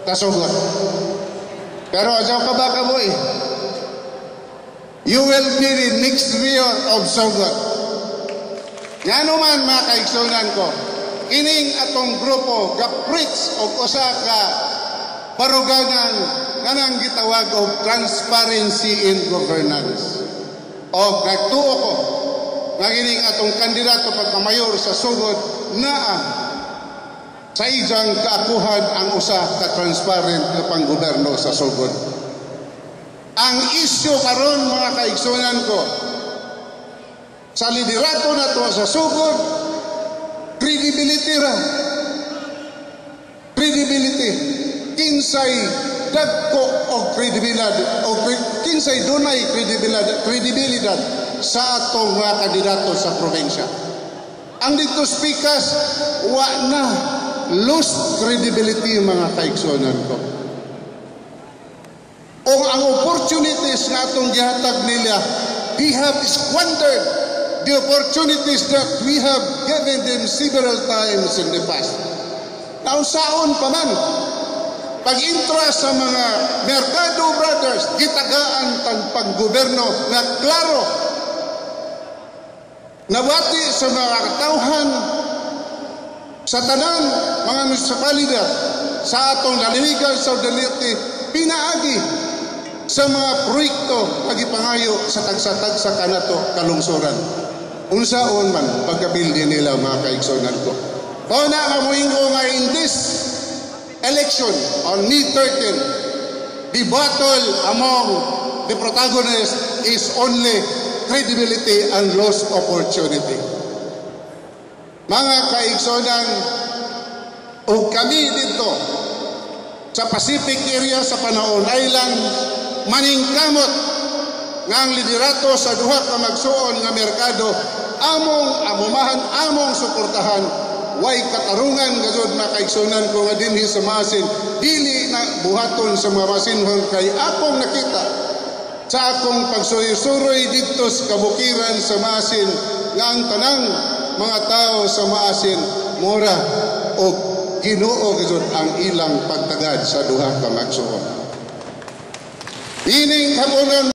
kasugot. Pero asaw ka ba kaboy? You will be the next mayor of Sugot. Nga naman mga kaigsunan ko, ining atong grupo gaprits o usa ka baruganan kanang gitawag og transparency in governance. O gagtuo ko nga ining atong kandidato pagkamayor sa Sugot naa sa ijang kaakuhan ang usa ka transparent na panggoberno sa Sugot. Ang isyu karon mga kaigsunan ko sa liderato nato sa Sugot, credibility ra. Credibility. Kinsay dagko og kredibilidad o kinsay dunay kredibilidad sa atong mga kandidato sa probinsya. Ang dito speakers wa na lost credibility mga kaigsunan ko. O ang opportunities na atong gihatag nila, we have squandered the opportunities that we have given them several times in the past. Naunsaon pa man, pag-intra sa mga Mercado Brothers, gitagaan tang paggoberno na klaro, nabati sa mga katawhan, sa tanan, mga munisipalidad, sa atong laliwigan sa Leyte, pinaagi sa mga proyekto pagipangayo sa tagsa-tagsa kanato kalungsuran. Unsaon man pagkabildi nila mga kaigsunan ko. O na mamuingo nga in this election on May 13, the battle among the protagonists is only credibility and lost opportunity. Mga kaigsunan, o kami dito sa Pacific area sa Panaon Island, maningkamot nga ang liderato sa duha ka magsuon nga merkado among amumahan, among suportahan, way katarungan gazod na kaigsunan ko nga dinhi sa masin, dili na buhaton sa mga masinhon kay akong nakita sa akong pagsuroy-suroy dito sa kabukiran sa masin nga ang tanang mga tao sa maasin mura o Ginoo gazod ang ilang pagtagad sa duha ka magsuon. Ining hapunan